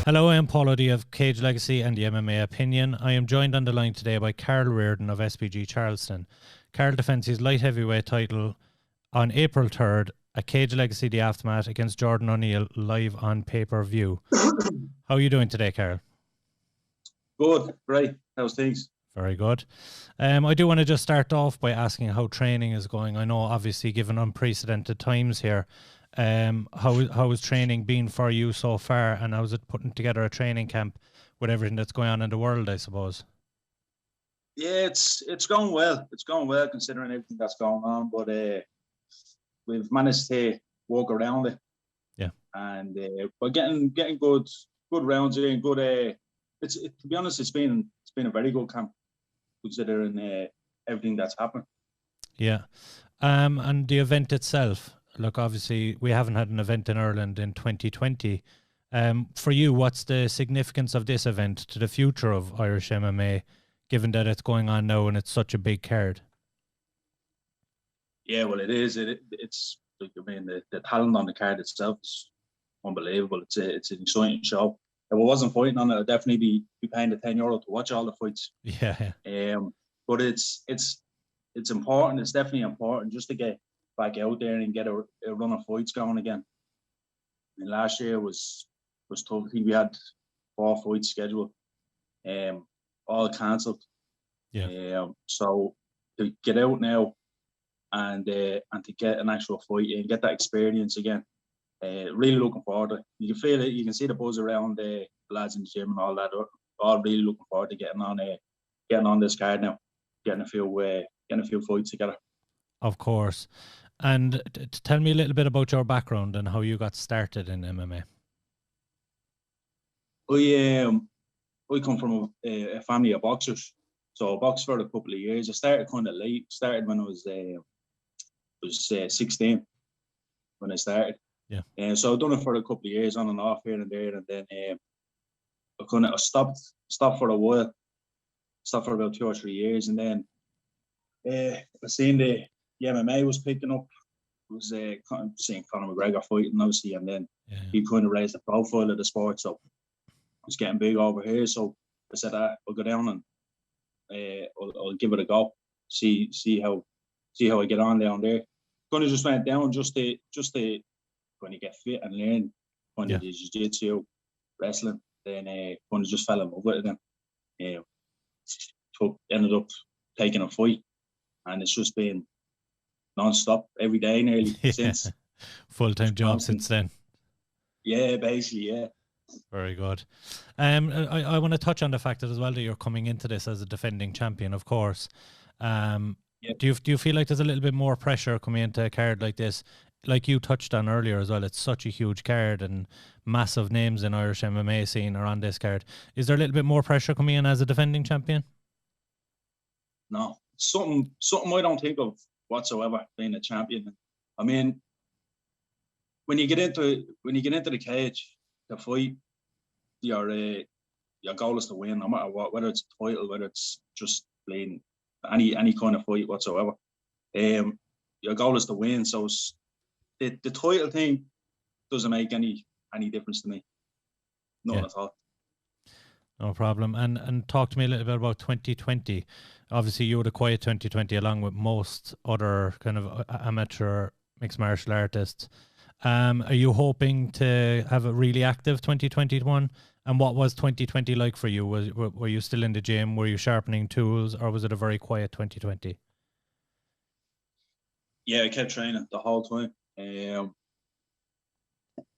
Hello, I am Paul O'D of Cage Legacy and the MMA Opinion. I am joined on the line today by Karl Riordan of SPG Charlestown. Karl defends his light heavyweight title on April 3rd at Cage Legacy The Aftermath against Jordan O Neill live on pay-per-view. How are you doing today, Karl? Good, great. How's things? Very good. I do want to just start off by asking how training is going. I know, obviously, given unprecedented times here, how has training been for you so far, and how's it putting together a training camp with everything that's going on in the world, I suppose? Yeah, it's going well. It's going well considering everything that's going on, but we've managed to walk around it. Yeah, and we're getting good rounds in. Good. To be honest, it's been a very good camp considering everything that's happened. Yeah, and the event itself. Look, obviously, we haven't had an event in Ireland in 2020. For you, what's the significance of this event to the future of Irish MMA, given that it's going on now and it's such a big card? Yeah, well, it is. It's like, I mean, the talent on the card itself is unbelievable. It's an exciting show. If I wasn't fighting on it, I'd definitely be paying the €10 to watch all the fights. Yeah. But it's important. It's definitely important just to get back out there and get a run of fights going again. And last year was tough. I think we had 4 fights scheduled, all cancelled. Yeah. So to get out now and to get an actual fight and get that experience again, really looking forward to it. You can feel it. You can see the buzz around the lads in the gym and all that. All really looking forward to getting on this card now, getting a few fights together. Of course. And tell me a little bit about your background and how you got started in MMA. I come from a family of boxers, so I boxed for a couple of years. I started kind of late. Started when I was 16 when I started. Yeah. So I've done it for a couple of years on and off here and there, and then I stopped for a while. Stopped for about 2 or 3 years, and then I seen the MMA was picking up. I was seeing Conor McGregor fighting, obviously, and then he kind of raised the profile of the sport, so it was getting big over here. So I said, I'll go down and I'll give it a go. See how I get on down there. Kind of just went down just to kind of get fit and learn kind of the jiu-jitsu, wrestling. Then kind of just fell in love with it. Then ended up taking a fight, and it's just been non-stop every day nearly since. Full-time job since then. Yeah, basically, yeah. Very good. I want to touch on the fact that as well that you're coming into this as a defending champion, of course. Do you feel like there's a little bit more pressure coming into a card like this? Like you touched on earlier as well, it's such a huge card and massive names in Irish MMA scene are on this card. Is there a little bit more pressure coming in as a defending champion? No, something I don't think of whatsoever, being a champion. I mean, when you get into the cage to fight, your goal is to win, no matter what, whether it's a title, whether it's just playing any kind of fight whatsoever. Your goal is to win. So the title thing doesn't make any difference to me. None at all. No problem. And talk to me a little bit about 2020. Obviously, you had a quiet 2020 along with most other kind of amateur mixed martial artists. Are you hoping to have a really active 2021? And what was 2020 like for you? Were you still in the gym? Were you sharpening tools, or was it a very quiet 2020? Yeah, I kept training the whole time.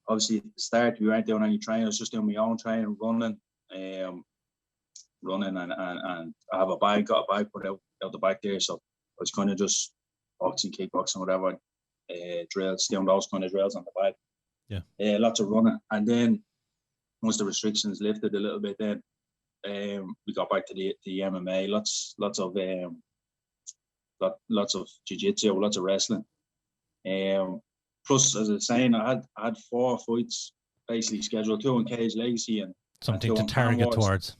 Obviously, at the start, we weren't doing any training. I was just doing my own training, running, and I have got a bag put out the back there. So I was kind of just boxing, kickboxing, whatever, drills, doing those kind of drills on the bike. Yeah. Lots of running. And then once the restrictions lifted a little bit, then we got back to the MMA. Lots of jiu-jitsu, lots of wrestling. Plus, as I was saying, I had 4 fights basically scheduled, 2 in Cage Legacy and something to target towards.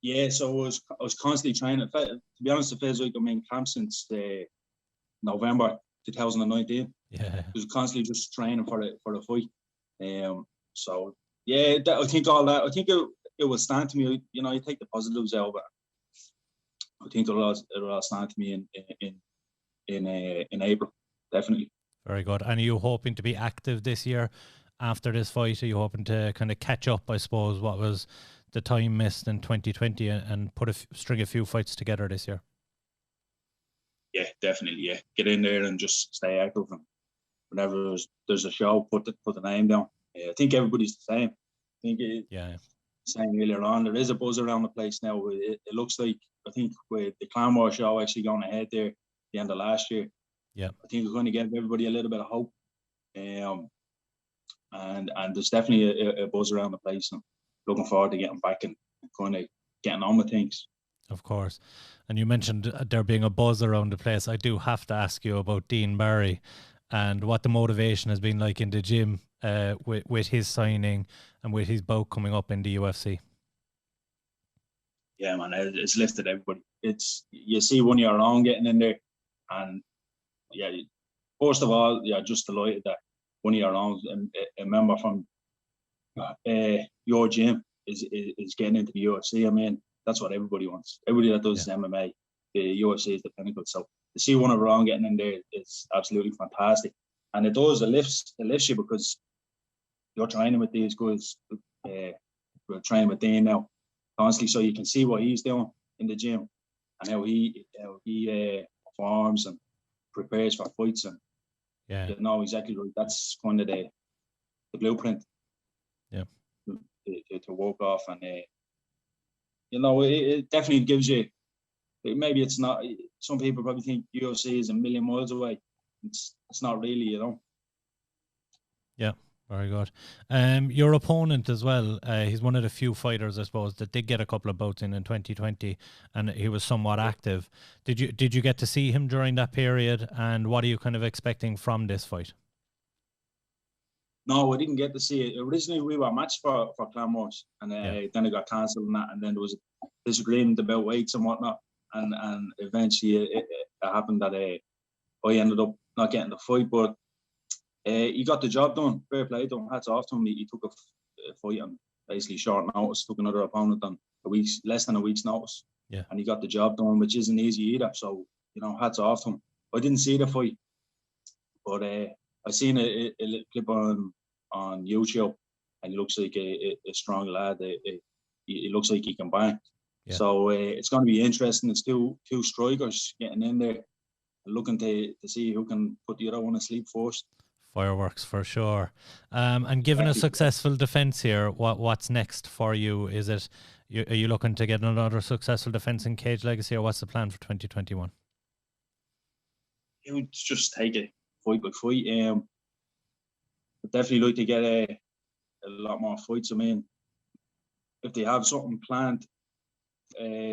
Yeah, so I was constantly training. To be honest, it feels like I'm in camp since November 2019. Yeah, I was constantly just training for the fight. So Yeah, I think all that. I think it will stand to me. You know, you take the positives out of it. I think it'll all stand to me in April, definitely. Very good. And are you hoping to be active this year after this fight? Are you hoping to kind of catch up, I suppose, what was the time missed in 2020 and put string a few fights together this year? Yeah, definitely. Yeah, get in there and just stay active. And whenever there's a show, put the name down. I think everybody's the same. I think saying earlier on, there is a buzz around the place now. It looks like, I think with the Clan War show actually going ahead there at the end of last year, yeah, I think we're going to give everybody a little bit of hope. And there's definitely a buzz around the place, and looking forward to getting back and kind of getting on with things. Of course. And you mentioned there being a buzz around the place. I do have to ask you about Dean Barry and what the motivation has been like in the gym with his signing and with his bout coming up in the UFC. Yeah, man, it's lifted everybody. You see one of your own getting in there, and yeah, first of all, yeah, just delighted that one of your own, a member from your gym is getting into the UFC. I mean, that's what everybody wants. Everybody that does MMA, the UFC is the pinnacle. So to see one of our own getting in there is absolutely fantastic, and it lifts you because you're training with these guys. We're training with Dean now constantly, so you can see what he's doing in the gym and how he performs and prepares for fights, and you know exactly right. That's kind of the blueprint. Yeah. To work off, and you know, it definitely gives you. Maybe it's not. Some people probably think UFC is a million miles away. It's not really, you know. Yeah. Very good. Your opponent as well, he's one of the few fighters, I suppose, that did get a couple of bouts in 2020, and he was somewhat active. Did you get to see him during that period, and what are you kind of expecting from this fight? No, we didn't get to see it. Originally, we were matched for Clan Wars, and then it got cancelled and that, and then there was a disagreement about weights and whatnot, and eventually it happened that I ended up not getting the fight, but he got the job done. Fair play to him. Hats off to him. He took a fight on basically short notice, took another opponent on less than a week's notice. Yeah. And he got the job done, which isn't easy either. So, you know, hats off to him. I didn't see the fight, but I seen a little clip on YouTube, and he looks like a strong lad. He looks like he can bang. Yeah. So it's going to be interesting. It's two strikers getting in there, looking to see who can put the other one asleep first. Fireworks for sure. And given a successful defence here, what's next for you? Is it are you looking to get another successful defence in Cage Legacy, or what's the plan for 2021? It would just take it fight by fight. I'd definitely like to get a lot more fights. I mean, if they have something planned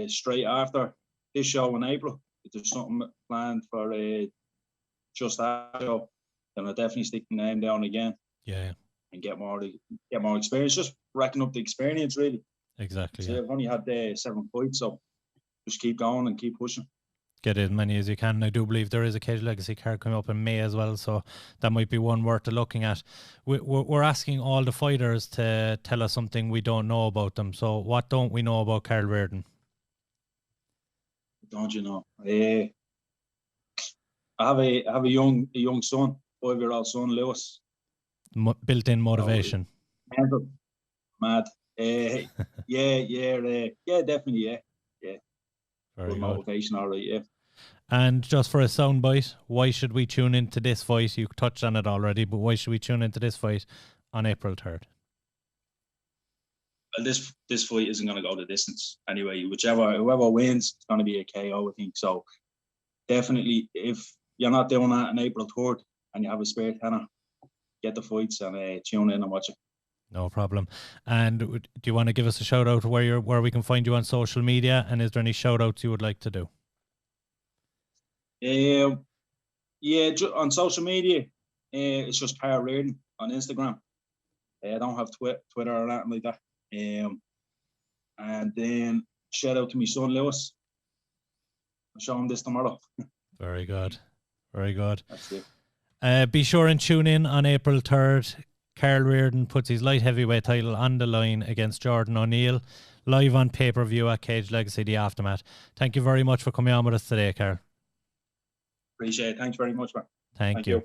straight after this show in April, if there's something planned for just that show, then I'll definitely stick the name down again. Yeah. And get more experience. Just racking up the experience, really. Exactly. So I've only had 7 fights, so just keep going and keep pushing. Get as many as you can. And I do believe there is a Cage Legacy card coming up in May as well, so that might be one worth looking at. We're asking all the fighters to tell us something we don't know about them. So what don't we know about Karl Riordan? Don't you know? I have a young son, 5-year-old son, Lewis. Built-in motivation. Mad. Yeah, definitely, yeah. Very good. Motivation, all right, yeah. And just for a soundbite, why should we tune into this fight? You touched on it already, but why should we tune into this fight on April 3rd? Well, this fight isn't going to go the distance anyway. Whoever wins, it's going to be a KO, I think. So definitely, if you're not doing that on April 3rd and you have a spare tenner, get the fights and tune in and watch it. No problem. And do you want to give us a shout out where we can find you on social media? And is there any shout outs you would like to do? On social media, it's just Karl Riordan on Instagram. I don't have Twitter or anything like that. And then shout out to my son Lewis. I'll show him this tomorrow. Very good. Very good. That's it. Be sure and tune in on April 3rd. Karl Riordan puts his light heavyweight title on the line against Jordan O Neill, live on pay-per-view at Cage Legacy, The Aftermath. Thank you very much for coming on with us today, Karl. Appreciate it. Thanks very much, man. Thank you.